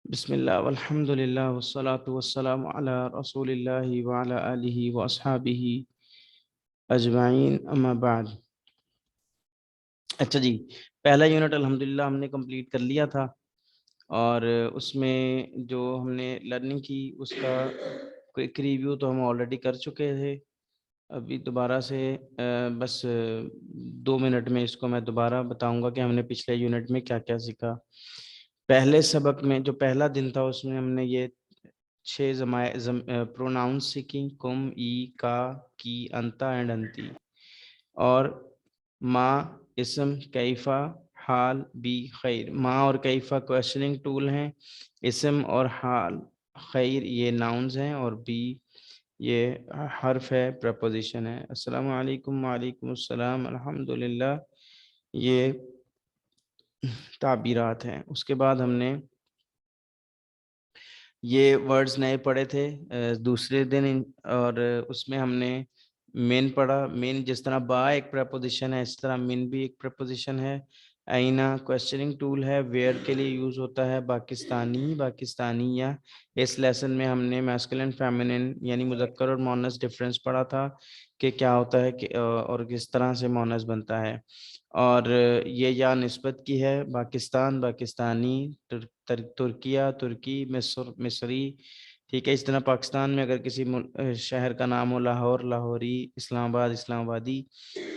بسم اللہ والحمد للہ والصلاة والسلام علی رسول اللہ وعلی آلہ واصحابہ اجمعین اما بعد۔ اچھا جی، پہلا یونٹ الحمدللہ ہم نے کمپلیٹ کر لیا تھا، اور اس میں جو ہم نے لرننگ کی اس کا کوئک ریویو تو ہم آلریڈی کر چکے تھے۔ ابھی دوبارہ سے بس 2 منٹ میں اس کو میں دوبارہ بتاؤں گا کہ ہم نے پچھلے یونٹ میں کیا کیا سیکھا۔ پہلے سبق میں جو پہلا دن تھا اس میں ہم نے یہ 6 پروناؤن سیکھی: کم، ای، کا، کی، انتا اینڈ انتی، اور ما اسم، کیفا حال، بی خیر۔ ما اور کیفا کویشچننگ ٹول ہیں، اسم اور حال خیر یہ ناؤنز ہیں، اور بی یہ حرف ہے، پریپوزیشن ہے۔ السلام علیکم، وعلیکم السلام، الحمدللہ یہ تعبیرات ہیں۔ اس کے بعد ہم نے یہ ورڈز نئے پڑھے تھے دوسرے دن، اور اس میں ہم نے مین پڑھا۔ مین جس طرح با ایک پریپوزیشن ہے، اس طرح مین بھی ایک پریپوزیشن ہے۔ آئینہ کویسچننگ ٹول ہے، ویئر کے لیے یوز ہوتا ہے، پاکستانی، پاکستانیہ۔ اس لیسن میں ہم نے میسکولن فیمنن یعنی مذکر اور مؤنث ڈفرینس پڑھا تھا کہ کیا ہوتا ہے اور کس طرح سے مؤنث بنتا ہے۔ اور یہ یا نسبت کی ہے، پاکستان، پاکستانی، ترکیہ، ترکی، مصر، مصری، ٹھیک ہے۔ اس طرح پاکستان میں اگر کسی شہر کا نام ہو، لاہور، لاہوری، اسلام آباد، اسلام آبادی،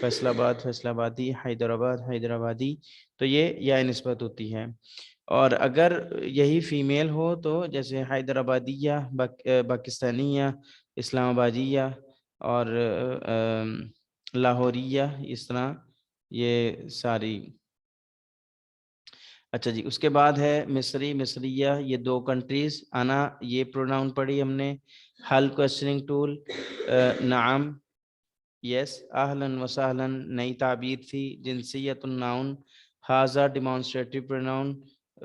فیصل آباد، فیصل آبادی، حیدرآباد، حیدرآبادی، تو یہ یا نسبت ہوتی ہے۔ اور اگر یہی فیمیل ہو تو جیسے حیدرآبادیہ، پاکستانیہ، اسلام آبادیہ اور لاہوریہ، اس طرح یہ ساری۔ اچھا جی، اس کے بعد ہے مصری، مصریہ، یہ 2 کنٹریز۔ انا یہ پروناؤن پڑھی ہم نے۔ حل کویسچننگ ٹول، نعم، یس، اہلاً و سہلاً نئی تعبیر تھی۔ جنسیت الناؤن، ہاذا ڈیمانسٹریٹو پروناؤن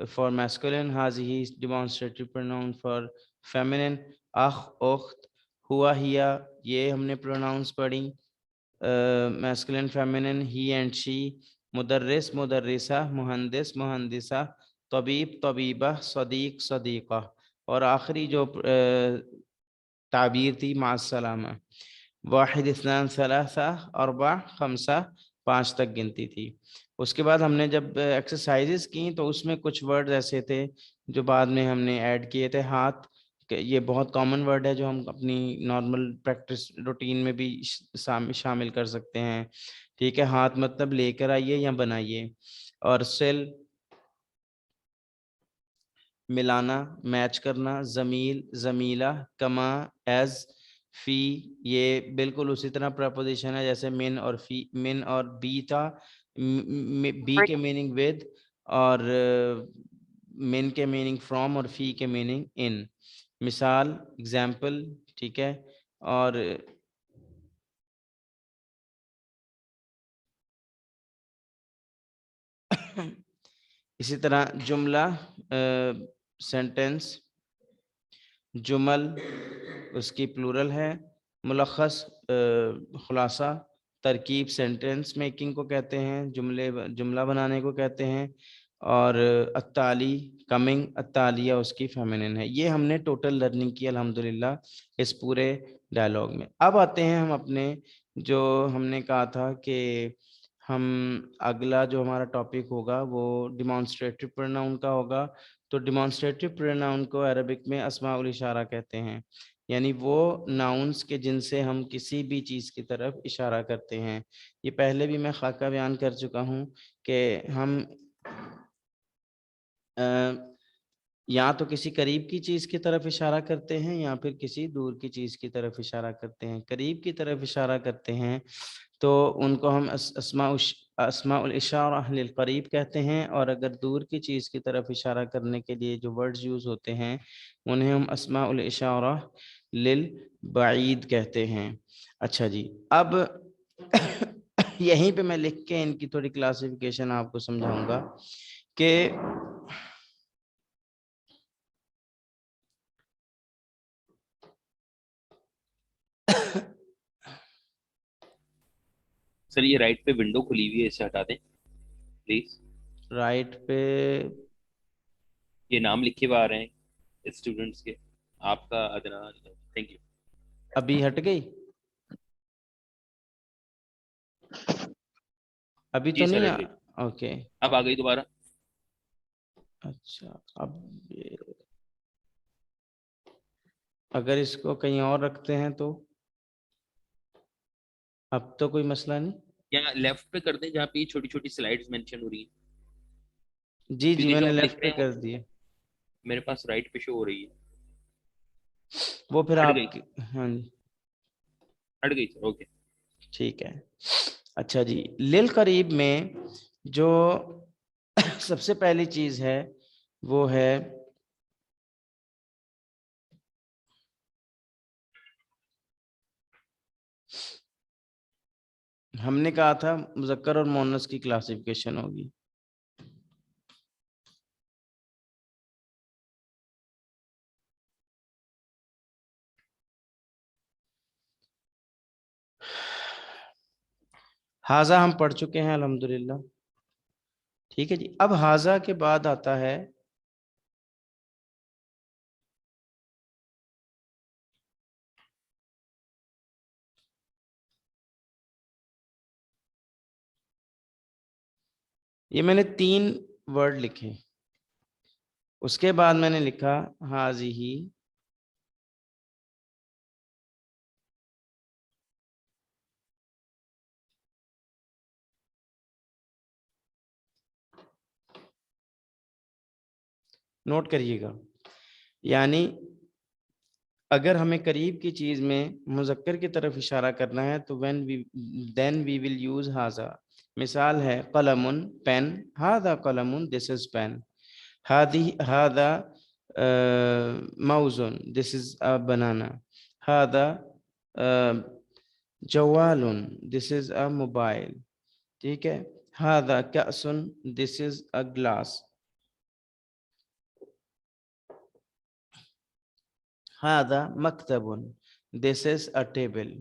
فار میسکولن، ہاذہ ڈیمانسٹریٹو پروناؤن فار فیمنن۔ اخ، اخت، ہوا، ہیا، یہ ہم نے پروناؤنس پڑھی، masculine feminine, he and she. مدرس، مدرسہ، مہندس، مہندسہ، طبیب، طبیبہ، صدیق، صدیقہ۔ اور آخری جو تعبیر تھی، مع السلامہ۔ 1 2 3 4 5 5 تک گنتی تھی۔ اس کے بعد ہم نے جب ایکسرسائزز کی تو اس میں کچھ ورڈ ایسے تھے جو بعد میں ہم نے ایڈ کیے تھے۔ ہاتھ، یہ بہت کامن ورڈ ہے جو ہم اپنی نارمل پریکٹس روٹین میں بھی شامل کر سکتے ہیں، ٹھیک ہے۔ ہاتھ مطلب لے کر آئیے یا بنائیے۔ اور سل، ملانا، میچ کرنا۔ زمیل، زمیلہ، کما، ایز، فی، یہ بالکل اسی طرح پریپوزیشن ہے جیسے من اور فی، من اور بی تھا۔ بی کے میننگ ود، اور من کے میننگ فرام، اور فی کے میننگ ان۔ مثال، اگزامپل، ٹھیک ہے۔ اور اسی طرح جملہ، سینٹنس، جمل اس کی پلورل ہے۔ ملخص، خلاصہ، ترکیب، سینٹنس میکنگ کو کہتے ہیں، جملہ بنانے کو کہتے ہیں۔ اور التالی، کمنگ، التالیہ اس کی فیمنن ہے۔ یہ ہم نے ٹوٹل لرننگ کی الحمدللہ اس پورے ڈائلاگ میں۔ اب آتے ہیں ہم اپنے جو ہم نے کہا تھا کہ ہم اگلا جو ہمارا ٹاپک ہوگا وہ ڈیمانسٹریٹو پروناؤن کا ہوگا۔ تو ڈیمانسٹریٹو پروناؤن کو عربک میں اسماء الاشارہ کہتے ہیں، یعنی وہ ناؤنس کے جن سے ہم کسی بھی چیز کی طرف اشارہ کرتے ہیں۔ یہ پہلے بھی میں خاکہ بیان کر چکا ہوں کہ ہم یا تو کسی قریب کی چیز کی طرف اشارہ کرتے ہیں یا پھر کسی دور کی چیز کی طرف اشارہ کرتے ہیں۔ قریب کی طرف اشارہ کرتے ہیں تو ان کو ہم اسماء الاشارہ للقریب کہتے ہیں، اور اگر دور کی چیز کی طرف اشارہ کرنے کے لیے جو ورڈز یوز ہوتے ہیں انہیں ہم اسماء الاشارہ للبعید کہتے ہیں۔ اچھا جی، اب یہیں پہ میں لکھ کے ان کی تھوڑی کلاسیفیکیشن آپ کو سمجھاؤں گا کہ سر یہ رائٹ پہ ونڈو کھلی ہوئی ہے، اسے ہٹا دیں پلیز۔ رائٹ پہ یہ نام لکھے ہوئے آ رہے ہیں، اسٹوڈنٹس کے. آپ کا ادنان. Thank you. ابھی ہٹ گئی, ابھی جی تو سر نہیں. ہٹ گئی. اوکے, اب آ گئی دوبارہ. اچھا. اب اگر اس کو کہیں اور رکھتے ہیں تو اب تو کوئی مسئلہ نہیں. یا لیفٹ پہ کر دیں جہاں پہ چھوٹی چھوٹی سلائڈز مینشن ہو رہی ہیں, جی جی کیونکہ میں جو نے آپ لکھ لیفٹ رہے پہ ہیں وہ کر دیا. میرے پاس رائٹ پہ شو ہو رہی ہے. وہ پھر ہٹ گئی. آپ کی, ہاں جی ہٹ گئی سر. اوکے. ٹھیک ہے. اچھا جی, لل قریب میں جو سب سے پہلی چیز ہے وہ ہے ہم نے کہا تھا مذکر اور مؤنث کی کلاسیفیکیشن ہوگی. حاذا ہم پڑھ چکے ہیں الحمدللہ. ٹھیک ہے جی, اب حاذا کے بعد آتا ہے یہ میں نے 3 ورڈ لکھے, اس کے بعد میں نے لکھا حاذیہی, نوٹ کریے گا. یعنی اگر ہمیں قریب کی چیز میں مذکر کی طرف اشارہ کرنا ہے تو then we will use حاذا. مثال ہے قلم پین, ہاذا قلم this is pen, ہاذا موز this is a banana, ہاذا جوال this is a mobile. ٹھیک ہے, ہاذا کأس this is a glass, هذا مكتب this is a table,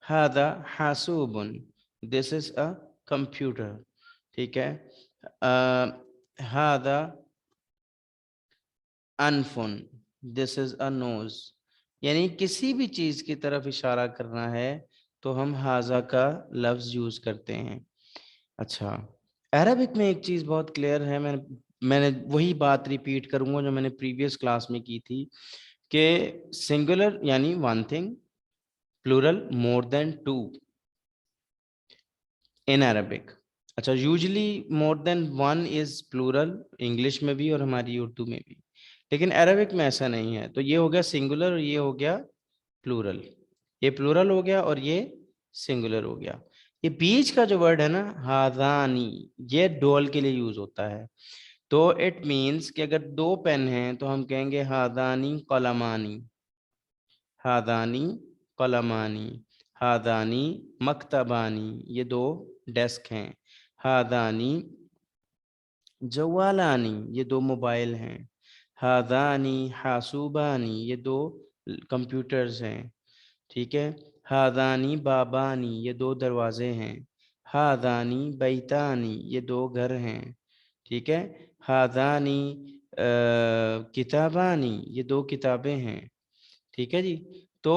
هذا حاسوب this is a computer. ٹھیک ہے, هذا أنف this is a nose. یعنی کسی بھی چیز کی طرف اشارہ کرنا ہے تو ہم هذا کا لفظ یوز کرتے ہیں. اچھا, عربک میں ایک چیز بہت کلیئر ہے, میں نے وہی بات ریپیٹ کروں گا جو میں نے پریویس کلاس میں کی تھی کہ سنگولر یعنی one thing, plural more than 2 in Arabic. اچھا, usually more than 1 is plural English میں بھی اور ہماری اردو میں بھی, لیکن عربک میں ایسا نہیں ہے. تو یہ ہو گیا سنگولر اور یہ ہو گیا پلورل, یہ پلورل ہو گیا اور یہ سنگولر ہو گیا. یہ بیچ کا جو ورڈ ہے نا ہاذانی, یہ ڈوئل کے لیے یوز ہوتا ہے. تو اٹ مینس کہ اگر 2 پین ہیں تو ہم کہیں گے ہاذانی قلمانی, ہاذانی قلمانی, ہاذانی مکتبانی, یہ 2 ڈیسک ہیں. ہاذانی جوالانی, یہ 2 موبائل ہیں. ہاذانی حاسوبانی, یہ 2 کمپیوٹرز ہیں. ٹھیک ہے, ہاذانی بابانی, یہ 2 دروازے ہیں. ہاذانی بیتانی, یہ 2 گھر ہیں. ٹھیک ہے, ہاذانی کتابانی, یہ 2 کتابیں ہیں. ٹھیک ہے جی. تو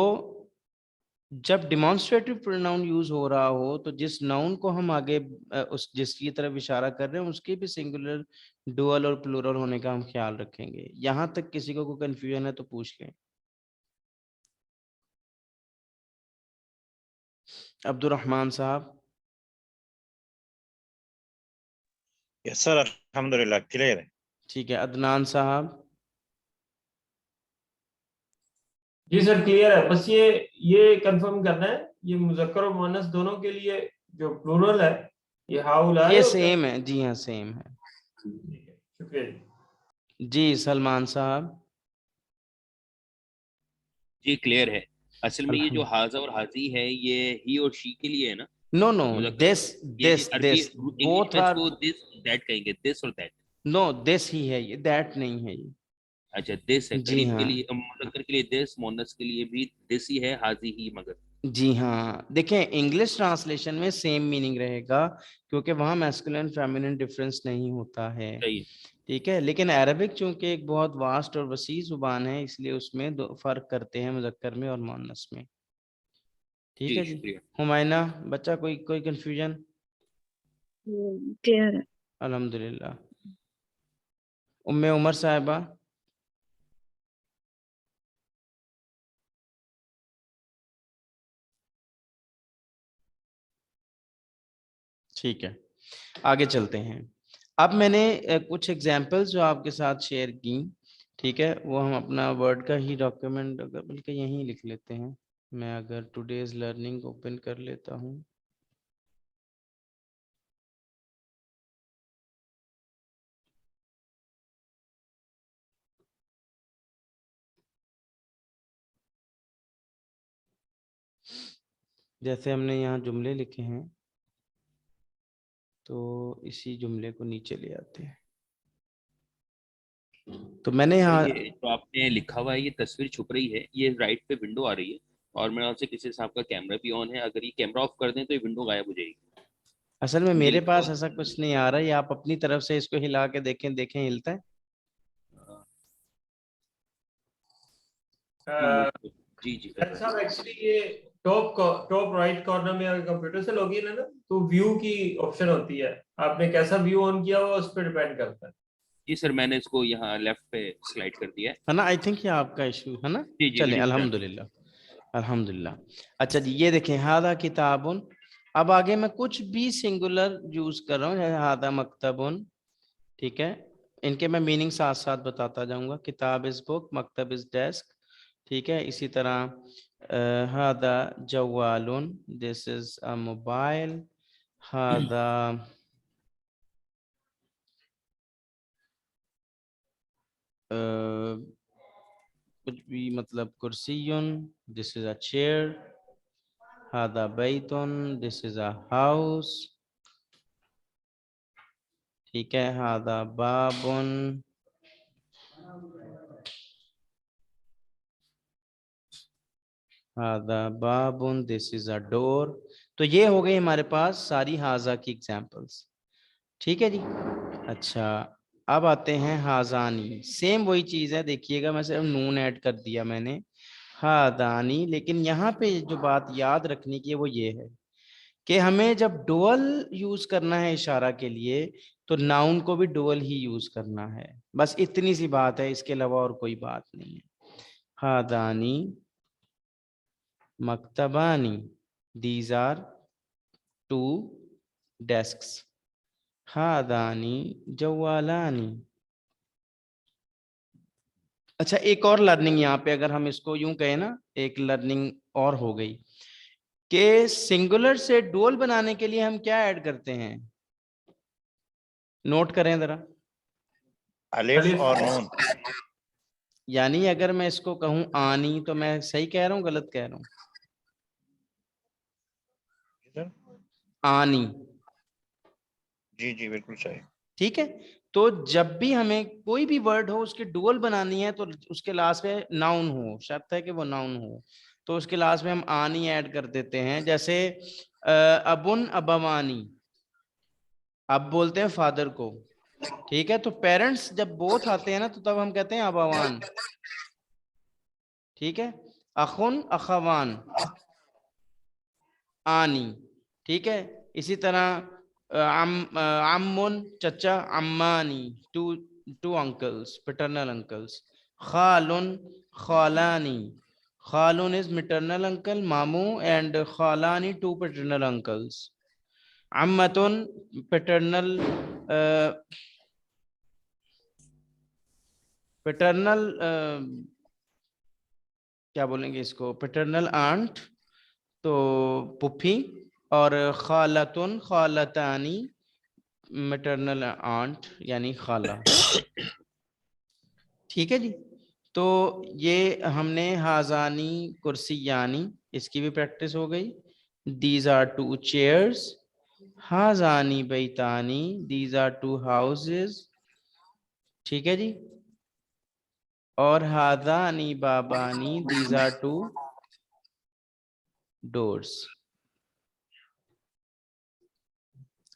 جب ڈیمانسٹریٹو پروناؤن یوز ہو رہا ہو تو جس ناؤن کو ہم آگے جس کی طرف اشارہ کر رہے ہیں اس کے بھی سنگولر, ڈوئل اور پلورل ہونے کا ہم خیال رکھیں گے. یہاں تک کسی کو کوئی کنفیوژن ہے تو پوچھ لیں. عبد الرحمن صاحب. یس سر, الحمدللہ کلیئر ہے. ٹھیک ہے, عدنان صاحب. جی سر کلیئر ہے, بس یہ کنفرم کرنا ہے یہ مذکر اور مؤنث دونوں کے لیے جو پلورل ہے یہ ہاؤلا ہے. یہ سیم ہے, جی ہاں سیم ہے. شکریہ. جی سلمان صاحب. جی کلیئر ہے. اصل میں یہ جو الحمد حاذا اور حاذی ہے یہ ہی اور شی کے لیے ہے نا. نو نو مذکر دس یعنی دس عربی دس انگلش بوتھ میں اس آر, کو دس دیٹ کہیں گے, دس اور دیٹ. نو دس ہی ہے یہ, دیٹ نہیں ہے یہ. اچھا دس ہے جی قریب کے ہاں لیے, مذکر کے لیے دس, مؤنث کے لیے بھی دس ہی ہے, حاذی ہی. مگر جی ہاں دیکھیں انگلش ٹرانسلیشن میں سیم میننگ رہے گا کیونکہ وہاں میسکولین فیمینن ڈفرینس نہیں ہوتا ہے. صحیح. ٹھیک ہے, لیکن عربک چونکہ ایک بہت واسٹ اور وسیع زبان ہے اس لیے اس میں فرق کرتے ہیں مذکر میں اور مؤنث میں. ٹھیک ہے جی. شکریہ. ہمائنہ بچہ کوئی کنفیوژن؟ کلیئر ہے. الحمدللہ. ام عمر صاحبہ. ٹھیک ہے آگے چلتے ہیں. اب میں نے کچھ ایگزامپلز جو آپ کے ساتھ شیئر کی, ٹھیک ہے, وہ ہم اپنا ورڈ کا ہی ڈاکیومنٹ بلکہ یہیں لکھ لیتے ہیں. میں اگر ٹوڈیز لرننگ اوپن کر لیتا ہوں, جیسے ہم نے یہاں جملے لکھے ہیں تو اسی جملے کو نیچے لے آتے ہیں. تو میں نے یہاں یہ جو آپ نے لکھا ہوا ہے یہ تصویر چھپ رہی ہے, یہ رائٹ پہ ونڈو آ رہی ہے اور میرے خیال سے کسی صاحب کا کیمرہ بھی آن ہے. اگر یہ کیمرہ آف کر دیں تو یہ ونڈو غائب ہو جائے گی. اصل میں مجھے میرے لکھا پاس ہوا ایسا کچھ نہیں آ رہا ہے, یہ آپ اپنی طرف سے اس کو ہلا کے دیکھیں ہلتا ہے. جی جی صاحب ایکچولی یہ ٹاپ رائٹ کارنر میں اگر کمپیوٹر سے لاگ ان ہے نا تو ویو کی آپشن ہوتی ہے, آپ نے کیسا ویو آن کیا ہوا اس پہ ڈیپینڈ کرتا ہے. جی سر, میں نے اس کو یہاں لیفٹ پہ سلائڈ کر دیا ہے نا, آئی تھنک یہ آپ کا ایشو ہے نا. جی جی چلیں میری الحمدللہ الحمدللہ. اچھا جی یہ دیکھیں ہادہ کتابن. اب آگے میں کچھ بھی سنگولر یوز کر رہا ہوں, جیسے ہادہ مکتبن. ٹھیک ہے, ان کے میں میننگ ساتھ ساتھ بتاتا جاؤں گا. کتاب از بک, مکتب از ڈیسک. ٹھیک ہے, اسی طرح ہادہ جوالن, دس از اے موبائل. ہادہ کچھ بھی مطلب کرسیون, دس is a chair. ہادہ بیتن, this is a house. ٹھیک ہے, ہادہ بابن. ہادہ بابن, دس از اے ڈور. تو یہ ہو گئی ہمارے پاس ساری ہاذا کی ایگزامپلس. ٹھیک ہے جی. اچھا اب آتے ہیں ہازانی. سیم وہی چیز ہے, دیکھیے گا میں صرف نون ایڈ کر دیا میں نے, ہادانی. لیکن یہاں پہ جو بات یاد رکھنے کی ہے وہ یہ ہے کہ ہمیں جب ڈوئل یوز کرنا ہے اشارہ کے لیے تو ناؤن کو بھی ڈوئل ہی یوز کرنا ہے. بس اتنی سی بات ہے, اس کے علاوہ اور کوئی بات نہیں ہے. ہادانی مکتبانی, دیز آر ٹو ڈیسکس. ہادانی جوالانی. اچھا ایک اور لرننگ یہاں پہ اگر ہم اس کو یوں کہیں نا, ایک لرننگ اور ہو گئی کہ سنگولر سے ڈوئل بنانے کے لیے ہم کیا ایڈ کرتے ہیں, نوٹ کریں ذرا. الف اور نون. یعنی اگر میں اس کو کہوں آنی تو میں صحیح کہہ رہا ہوں غلط کہہ رہا ہوں؟ آنی. جی جی بالکل صحیح. ٹھیک ہے, تو جب بھی ہمیں کوئی بھی ورڈ ہو اس کی ڈوئل بنانی ہے تو اس کے لاسٹ پہ ناؤن ہو, شرط ہے کہ وہ ناؤن ہو, تو اس کے لاسٹ میں ہم آنی ایڈ کر دیتے ہیں. جیسے ابن ابوانی, اب بولتے ہیں فادر کو. ٹھیک ہے, تو پیرنٹس جب بوتھ آتے ہیں نا تو تب ہم کہتے ہیں ابوان. ٹھیک ہے, اخن اخوان, آنی. ٹھیک ہے, اسی طرح عمن چچا, عمانی, ٹو انکلس, پیٹرنل انکلس. خالن خالانی, خالون is maternal uncle mamu and khalani two paternal uncles. ammatun paternal کیا بولیں گے اس کو, پیٹرنل آنٹ, تو پپھی. اور خالتن خالتانی, میٹرنل آنٹ یعنی خالہ. ٹھیک ہے جی, تو یہ ہم نے ہازانی کرسی یعنی اس کی بھی پریکٹس ہو گئی. These are two chairs. ہازانی بیتانی, دیز آر ٹو ہاؤسز. ٹھیک ہے جی, اور ہادانی بابانی, دیز آر ٹو doors.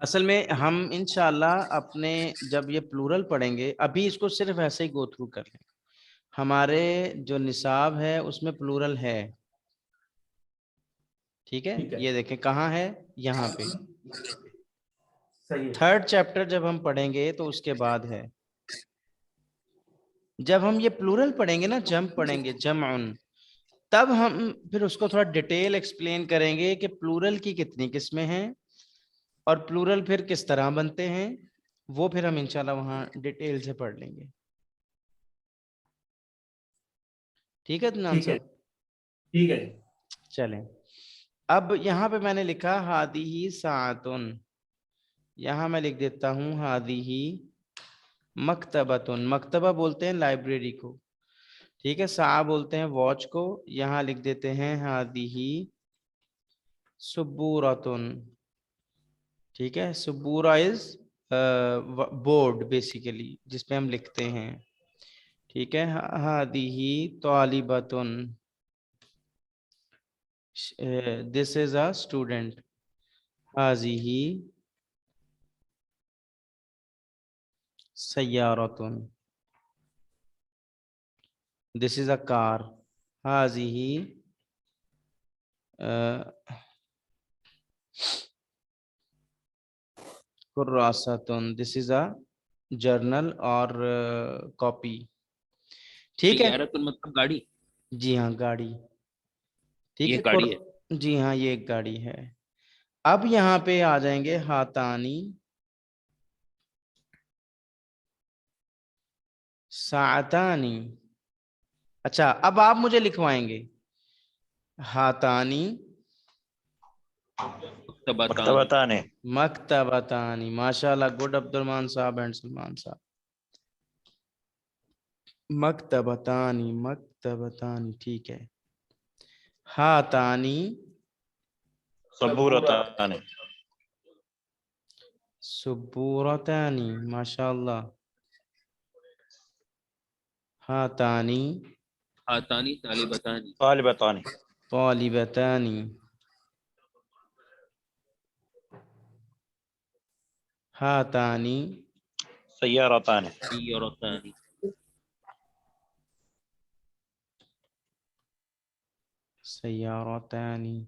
اصل میں ہم انشاءاللہ اپنے جب یہ پلورل پڑھیں گے، ابھی اس کو صرف ایسے ہی گو تھرو کر لیں. ہمارے جو نصاب ہے اس میں پلورل ہے، ٹھیک ہے. ٹھیک ہے. یہ دیکھیں کہاں ہے، یہاں پہ. صحیح ہے. تھرڈ چیپٹر جب ہم پڑھیں گے تو اس کے بعد ہے. جب ہم یہ پلورل پڑھیں گے نا، جمع پڑھیں گے، جمعن، تب ہم پھر اس کو تھوڑا ڈیٹیل ایکسپلین کریں گے کہ پلورل کی کتنی قسمیں ہیں اور پلورل پھر کس طرح بنتے ہیں. وہ پھر ہم انشاءاللہ وہاں ڈیٹیل سے پڑھ لیں گے. ٹھیک ہے عدنان ٹھیک ہے. صاحب؟ ٹھیک ہے. چلیں اب یہاں پہ میں نے لکھا ہادی ساعتن، یہاں میں لکھ دیتا ہوں ہادی مکتبتن. مکتبہ بولتے ہیں لائبریری کو، ٹھیک ہے. ساعہ بولتے ہیں واچ کو. یہاں لکھ دیتے ہیں ہادی سبورتن، ٹھیک ہے. سبورہ از بورڈ بیسیکلی جس پہ ہم لکھتے ہیں، ٹھیک ہے. ہادی طالبتن، دس از اے اسٹوڈنٹ. ہذہ سیارتن، دس از اے کار. ہذہ کراستن، دس از اے جرنل اور کاپی. ٹھیک ہے. سیارتن مطلب گاڑی. جی ہاں گاڑی، ٹھیک یہ ہے. گاڑی ہے. جی ہاں یہ ایک گاڑی ہے. اب یہاں پہ آ جائیں گے ہاتانی ساعتانی. اچھا اب آپ مجھے لکھوائیں گے ہاتانی مکتبتان. مکتبتان. مکتبتانی. ماشاء اللہ، گڈ عبد الرحمان صاحب اینڈ سلمان صاحب. مکتبتانی، مکتبتانی، ٹھیک ہے. ہاتانی صبورتان. سبورتانی، ماشاء اللہ. ہاتانی ہاتانی طالبتان. طالبتان. طالبتانی. ہاتانی سیارتان. سیارتان. سیارتانی.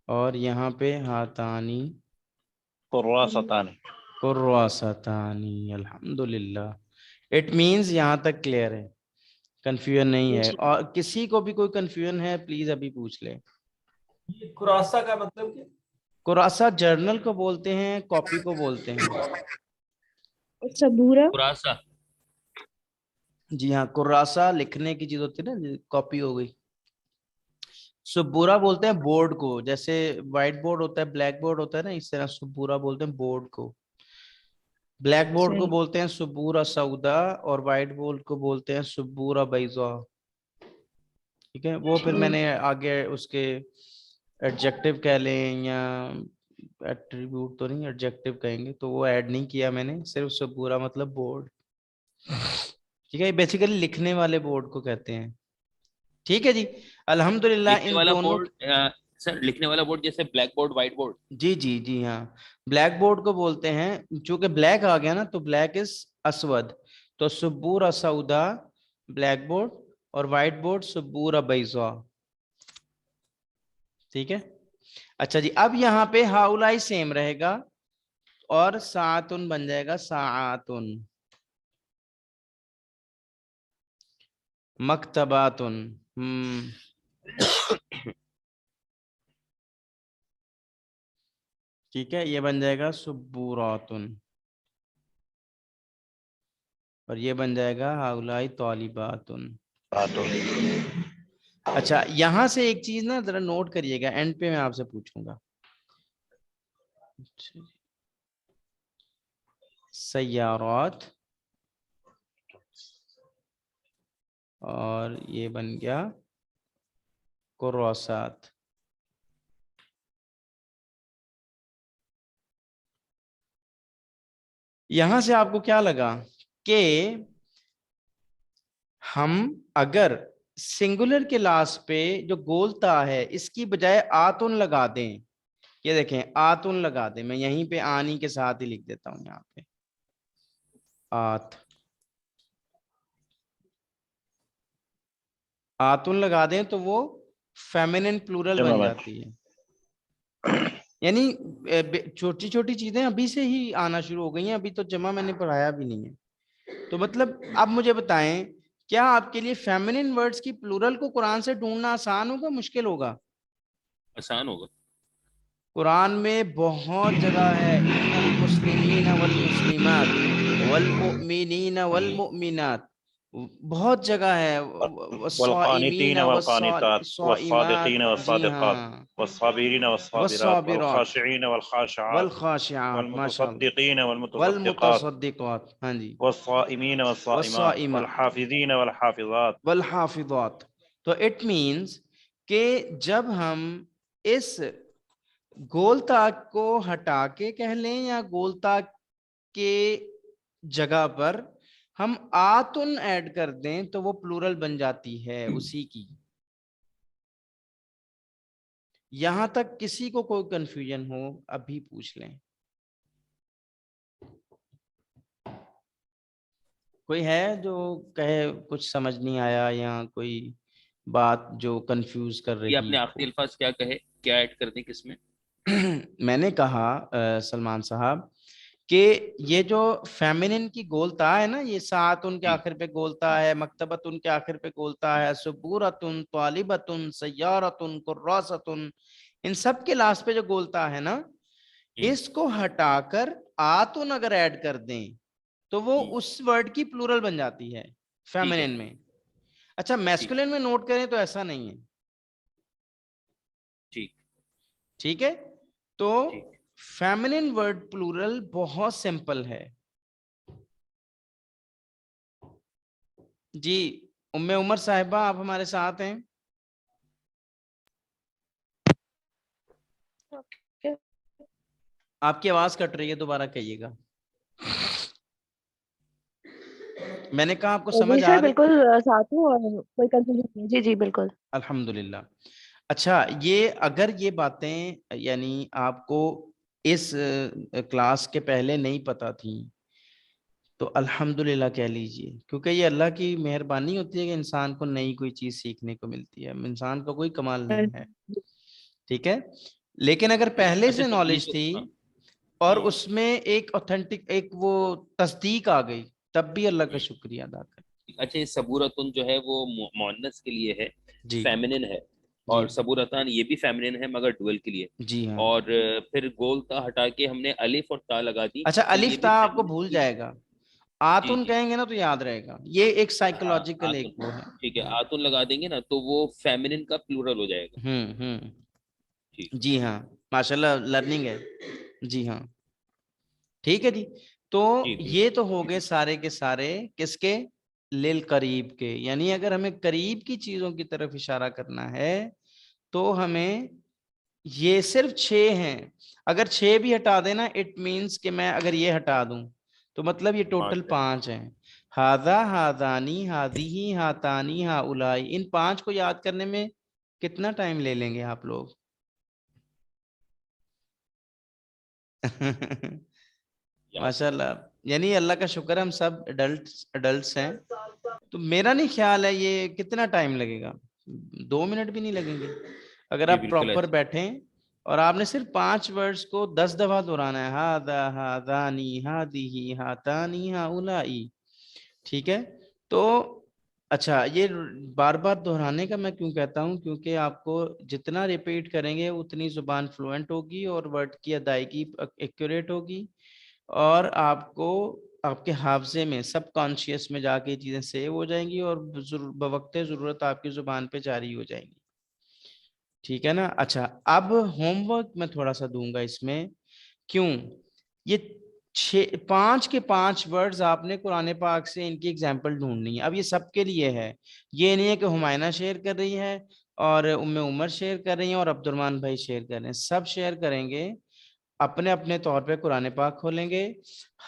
اور یہاں پہ ہاتانی کراستان. کراستانی. الحمدللہ. اٹ مینز یہاں تک کلیئر ہے، کنفیوژن نہیں ہے. اور کسی کو بھی کوئی کنفیوژن ہے پلیز ابھی پوچھ لیں. یہ کراسا کا مطلب کیا؟ کراسا جرنل کو بولتے ہیں، کاپی کو بولتے ہیں. صبورہ کراسا. جی ہاں کراسا لکھنے کی چیز ہوتی ہے نا، کاپی ہو گئی. سبورہ بولتے ہیں بورڈ کو، جیسے وائٹ بورڈ ہوتا ہے، بلیک بورڈ ہوتا ہے نا، اس طرح سبورہ بولتے ہیں بورڈ کو. بلیک بورڈ کو صحیح. بولتے ہیں سبورہ سودا اور وائٹ بورڈ کو بولتے ہیں سبورہ بیضا. ٹھیک ہے. وہ پھر میں نے آگے اس کے ایڈجیکٹو کہہ لیں یا ایٹریبیوٹ تو نہیں، ایڈجیکٹو کہیں گے، تو وہ ایڈ نہیں کیا میں نے. صرف سبورہ مطلب بورڈ، ٹھیک ہے. بیسیکلی لکھنے والے بورڈ کو کہتے ہیں. ٹھیک ہے جی. الحمدللہ لکھنے ان والا دونوں، بورڈ. سر لکھنے والا بورڈ جیسے بلیک بورڈ وائٹ بورڈ. جی جی جی ہاں بلیک بورڈ کو بولتے ہیں. چونکہ بلیک آ گیا نا تو بلیک از اسود، تو سبورہ سودا بلیک بورڈ اور وائٹ بورڈ سبورہ بیضا. ٹھیک ہے. اچھا جی اب یہاں پہ ہاؤلائی سیم رہے گا اور ساعتن بن جائے گا ساعتن. مکتباتن. ٹھیک ہے. یہ بن جائے گا سبوراتن اور یہ بن جائے گا ہاؤلائی طالباتن. اچھا یہاں سے ایک چیز نا ذرا نوٹ کریے گا، اینڈ پہ میں آپ سے پوچھوں گا. سیارات اور یہ بن گیا کراسات. یہاں سے آپ کو کیا لگا کہ ہم اگر سنگولر کے لاسٹ پہ جو گولتا ہے اس کی بجائے آتن لگا دیں. یہ دیکھیں آتن لگا دیں, میں یہیں پہ آنی کے ساتھ ہی لکھ دیتا ہوں یہاں پہ آتن لگا دیں تو وہ فیمینن پلورل بن جاتی ہے. یعنی چھوٹی چھوٹی چیزیں ابھی سے ہی آنا شروع ہو گئی ہیں, ابھی تو جمع میں نے پڑھایا بھی نہیں ہے. تو مطلب اب مجھے بتائیں کیا آپ کے لیے فیمینن ورڈز کی پلورل کو قرآن سے ڈھونڈنا آسان ہوگا مشکل ہوگا؟ آسان ہوگا. قرآن میں بہت جگہ ہے, ان المسلمین والمسلمات والمؤمنین والمؤمنات, بہت جگہ ہے, والصائمین والقانتين والقانتات والصائمات, والصادقين جی والصادقات ہاں, والصابرين والصابرات والصابرات والخاشعين والخاشعات والخاشعات, ماشاء اللہ, والمتصدقين والمتصدقات والمتصدقات, ہاں جی, والصائمين والصائمات والصائمات والحافظين والحافظات. والحافظات. تو اٹ مینس کہ جب ہم اس گولتا کو ہٹا کے کہہ لیں یا گولتا کے جگہ پر ہم آتن ایڈ کر دیں تو وہ پلورل بن جاتی ہے اسی کی. یہاں تک کسی کو کوئی کنفیوژن ہو ابھی پوچھ لیں. کوئی ہے جو کہے کچھ سمجھ نہیں آیا یا کوئی بات جو کنفیوز کر رہی یہ اپنے ہو؟ آخری الفاظ کیا کہے, کیا ایڈ کر دیں کس میں؟ میں نے کہا سلمان صاحب کہ یہ جو فیمینن کی گولتا ہے نا, یہ سات ان کے آخر پہ گولتا ہے, مکتبت ان کے آخر پہ گولتا ہے, سبورتن, طالبتن, سیارتن, قراستن, ان سب کے لاسٹ پہ جو گولتا ہے نا, اس کو ہٹا کر آتن اگر ایڈ کر دیں تو وہ اس ورڈ کی پلورل بن جاتی ہے فیمینن میں. اچھا میسکولین میں نوٹ کریں تو ایسا نہیں ہے. ٹھیک ہے, تو فیمینن ورڈ پلورل بہت سمپل ہے. جی ام عمر صاحبہ آپ ہمارے ساتھ ہیں؟ آپ کی آواز کٹ رہی ہے, دوبارہ کہیے گا. میں نے کہا آپ کو سمجھ آ رہی؟ بالکل ساتھ ہوں اور کوئی کنفیوژن نہیں. جی جی بالکل الحمدللہ. اچھا یہ اگر یہ باتیں یعنی آپ کو اس کلاس کے پہلے نہیں پتا تھیں تو الحمدللہ کہہ لیجئے, کیونکہ یہ اللہ کی مہربانی ہوتی ہے کہ انسان کو نئی کوئی چیز سیکھنے کو ملتی ہے, انسان کا کوئی کمال نہیں ہے. ٹھیک ہے, لیکن اگر پہلے سے نالج تھی اور اس میں ایک اوتھینٹک ایک وہ تصدیق آ گئی تب بھی اللہ کا شکریہ ادا کریں. اچھا, یہ صبورتن جو ہے وہ مؤنث کے لیے ہے, جی فیمینن ہے, اور صبورتان یہ بھی فیمینن ہے مگر ڈوئل کے لیے. جی ہاں, اور پھر گول تا ہٹا کے ہم نے الف اور تا لگا دی. اچھا تو یہ الف بھی تا آپ کو feminine بھول کی- جائے گا, آتن کہیں گے نا تو یاد رہے گا. یہ ایک سائیکولوجیکل ایک وہ ہے. ٹھیک ہے, آتن لگا دیں گے نا تو وہ فیمینن کا پلورل ہو جائے گا. جی ہاں, ماشاءاللہ لرننگ ہے. جی ہاں ٹھیک ہے جی. تو یہ تو ہو گئے سارے کے سارے کس کے, لیل قریب کے. یعنی اگر ہمیں قریب کی چیزوں کی طرف اشارہ کرنا ہے تو ہمیں یہ صرف 6 ہیں. اگر 6 بھی ہٹا دینا اٹ مینس کہ میں اگر یہ ہٹا دوں تو مطلب یہ ٹوٹل 5 ہیں. ہاذا, ہاذانی, ہاذیہی, ہاتانی, ہاؤلائی. ان 5 کو یاد کرنے میں کتنا ٹائم لے لیں گے آپ لوگ؟ ماشاءاللہ, یعنی اللہ کا شکر ہم سب ایڈلٹس ہیں, تو میرا نہیں خیال ہے یہ کتنا ٹائم لگے گا, 2 منٹ بھی نہیں لگیں گے اگر آپ پراپر بیٹھیں اور آپ نے صرف 5 ورڈز کو 10 دفعہ دہرانا ہے. ہاذا, ہاذانی, ہاذیہی, ہاتانی, ہاؤلائی. ٹھیک ہے, تو اچھا یہ بار بار دہرانے کا میں کیوں کہتا ہوں, کیونکہ آپ کو جتنا ریپیٹ کریں گے اتنی زبان فلوئنٹ ہوگی اور ورڈ کی ادائیگی ایکوریٹ ہوگی, اور آپ کو آپ کے حافظے میں سب کانشیس میں جا کے چیزیں سیو ہو جائیں گی اور بوقت ضرورت آپ کی زبان پہ جاری ہو جائیں گی. ٹھیک ہے نا. اچھا اب ہوم ورک میں تھوڑا سا دوں گا اس میں. کیوں؟ یہ 5 کے 5 ورڈز آپ نے قرآن پاک سے ان کی ایگزامپل ڈھونڈنی ہے. اب یہ سب کے لیے ہے, یہ نہیں ہے کہ ہمائنہ شیئر کر رہی ہے اور ام عمر شیئر کر رہی ہیں اور عبد الرحمن بھائی شیئر کر رہے ہیں, سب شیئر کریں گے. اپنے اپنے طور پہ قرآن پاک کھولیں گے,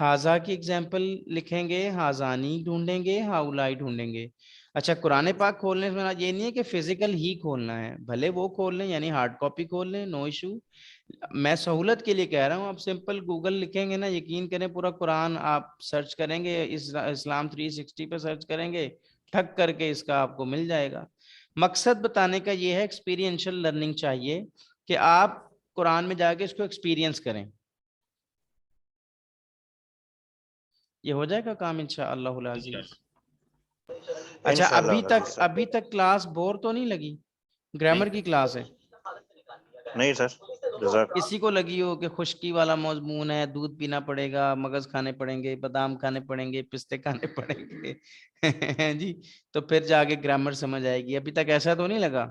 ہاذا کی اگزامپل لکھیں گے, ہاذانی ڈھونڈیں گے, ہاؤلائی ڈھونڈیں گے. اچھا, قرآن پاک کھولنے سے یہ نہیں ہے کہ فزیکل ہی کھولنا ہے, بھلے وہ کھول لیں, یعنی ہارڈ کاپی کھول لیں, نو ایشو. میں سہولت کے لیے کہہ رہا ہوں, آپ سمپل گوگل لکھیں گے نا, یقین کریں پورا قرآن آپ سرچ کریں گے, اسلام 360 پہ سرچ کریں گے, ٹھک کر کے اس کا آپ کو مل جائے گا. مقصد بتانے کا یہ ہے, ایکسپیرینشل لرننگ چاہیے کہ آپ قرآن میں جا کے اس کو ایکسپیرینس کریں. یہ ہو جائے گا کام انشاءاللہ العزیز. اچھا, انشاءاللہ ابھی تک کلاس بور تو نہیں لگی؟ گرامر کی کلاس ہے. نہیں سر, جزاک. کسی کو لگی ہو کہ خشکی والا مضمون ہے, دودھ پینا پڑے گا, مغز کھانے پڑیں گے, بادام کھانے پڑیں گے, پستے کھانے پڑیں گے جی, تو پھر جا کے گرامر سمجھ آئے گی. ابھی تک ایسا تو نہیں لگا؟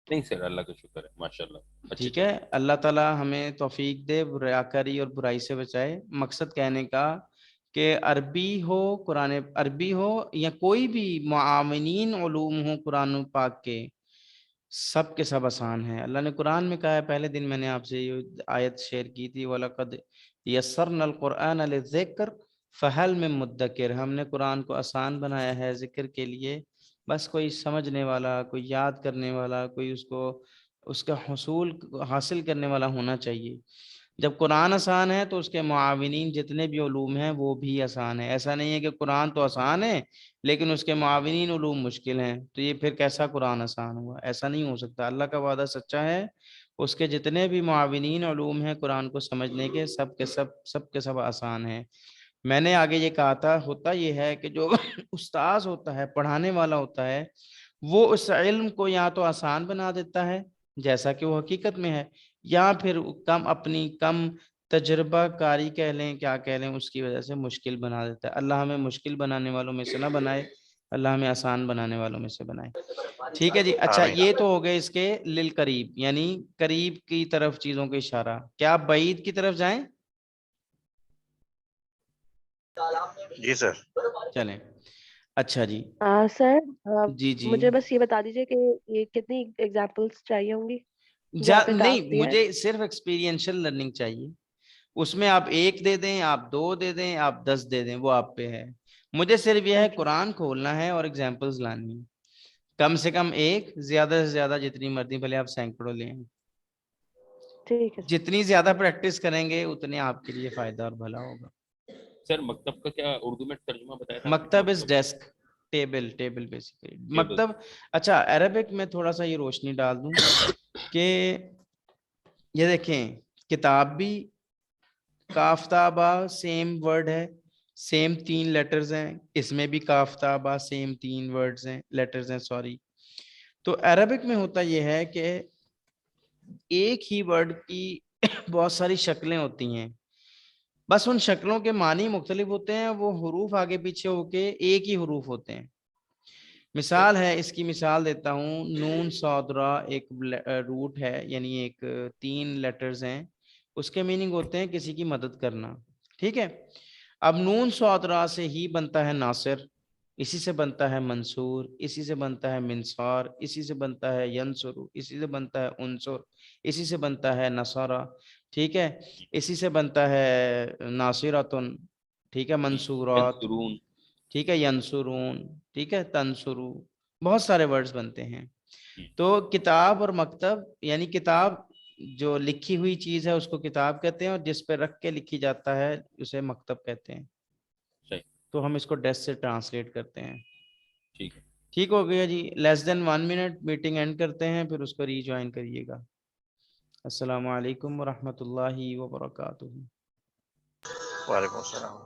نہیں سر, اللہ کا شکر ہے, ماشاءاللہ. ٹھیک ہے, اللہ تعالی ہمیں توفیق دے, ریاکاری اور برائی سے بچائے. مقصد کہنے کا کہ عربی ہو, قرآن عربی ہو, یا کوئی بھی معاونین علوم ہو قرآن پاک کے, سب کے سب آسان ہیں. اللہ نے قرآن میں کہا ہے, پہلے دن میں نے آپ سے یہ آیت شیئر کی تھی, وَلَقَدْ يَسَّرْنَا الْقُرْآنَ لِلذِّكْرِ فَهَلْ مِن مُدَّكِرٍ. ہم نے قرآن کو آسان بنایا ہے ذکر کے لیے, بس کوئی سمجھنے والا, کوئی یاد کرنے والا, کوئی اس کا حصول حاصل کرنے والا ہونا چاہیے. جب قرآن آسان ہے تو اس کے معاونین جتنے بھی علوم ہیں وہ بھی آسان ہیں. ایسا نہیں ہے کہ قرآن تو آسان ہے لیکن اس کے معاونین علوم مشکل ہیں, تو یہ پھر کیسا قرآن آسان ہوا؟ ایسا نہیں ہو سکتا. اللہ کا وعدہ سچا ہے, اس کے جتنے بھی معاونین علوم ہیں قرآن کو سمجھنے کے, سب کے سب آسان ہیں. میں نے آگے یہ کہا تھا, ہوتا یہ ہے کہ جو استاذ ہوتا ہے, پڑھانے والا ہوتا ہے, وہ اس علم کو یا تو آسان بنا دیتا ہے جیسا کہ وہ حقیقت میں ہے, یا پھر اپنی کم تجربہ کاری کہہ لیں, کیا کہہ لیں, اس کی وجہ سے مشکل بنا دیتا ہے. اللہ ہمیں مشکل بنانے والوں میں سے نہ بنائے, اللہ ہمیں آسان بنانے والوں میں سے بنائے. ٹھیک ہے جی. اچھا, آمین. یہ تو ہو گئے اس کے للقریب, یعنی قریب کی طرف چیزوں کا اشارہ. کیا آپ بعید کی طرف جائیں؟ جی سر. چلیں, اچھا جی. سر جی جی, مجھے بس یہ بتا دیجیے کہ یہ کتنی ایگزامپلس چاہیے ہوں گی جو آپ نے ٹاسک نہیں, دیا ہے؟ مجھے صرف ایکسپیرینشل لرننگ چاہیے. اس میں آپ 1 دے دیں, آپ 2 دے دیں, آپ 10 دے دیں, وہ آپ پہ ہے. مجھے صرف یہ ہے قرآن کھولنا ہے اور ایگزامپلز لانی ہے, کم سے کم 1, زیادہ سے زیادہ جتنی مرضی, بھلے آپ سینکڑوں لیں. ٹھیک ہے جتنی زیادہ پریکٹس کریں گے اتنے آپ کے لیے فائدہ اور بھلا ہوگا. سر مکتب کا کیا اردو میں ترجمہ بتایا تھا؟ مکتب از ڈیسک, ٹیبل بیسیکلی مکتب. اچھا, عربک میں تھوڑا سا یہ روشنی ڈال دوں کہ یہ دیکھیں, کتاب بھی کافتابہ سیم ورڈ ہے, سیم 3 لیٹرز ہیں, اس میں بھی کافتابہ سیم 3 ورڈز ہیں, لیٹرز ہیں, سوری. تو عربک میں ہوتا یہ ہے کہ ایک ہی ورڈ کی بہت ساری شکلیں ہوتی ہیں, بس ان شکلوں کے معنی مختلف ہوتے ہیں, وہ حروف آگے پیچھے ہو کے ایک ہی حروف ہوتے ہیں. مثال ہے, اس کی مثال دیتا ہوں, نون صاد را ایک روٹ ہے, یعنی ایک 3 لیٹرز ہیں, اس کے میننگ ہوتے ہیں کسی کی مدد کرنا. ٹھیک ہے, اب نون صاد را سے ہی بنتا ہے ناصر, اسی سے بنتا ہے منصور, اسی سے بنتا ہے منصار, اسی سے بنتا ہے ینصر, اسی سے بنتا ہے انصر, اسی سے بنتا ہے نصارہ. ٹھیک ہے, اسی سے بنتا ہے ناصراتن, ٹھیک ہے, منصورات, ٹھیک ہے, ینصرون, ٹھیک ہے, تنصرو, بہت سارے ورڈز بنتے ہیں. تو کتاب اور مکتب, یعنی کتاب جو لکھی ہوئی چیز ہے اس کو کتاب کہتے ہیں, اور جس پہ رکھ کے لکھی جاتا ہے اسے مکتب کہتے ہیں. تو ہم اس کو ڈیسک سے ٹرانسلیٹ کرتے ہیں. ٹھیک ہو گیا جی. لیس دین 1 منٹ, میٹنگ اینڈ کرتے ہیں, پھر اس کو ری جوائن کریے گا. السلام علیکم ورحمۃ اللہ وبرکاتہ. وعلیکم السلام.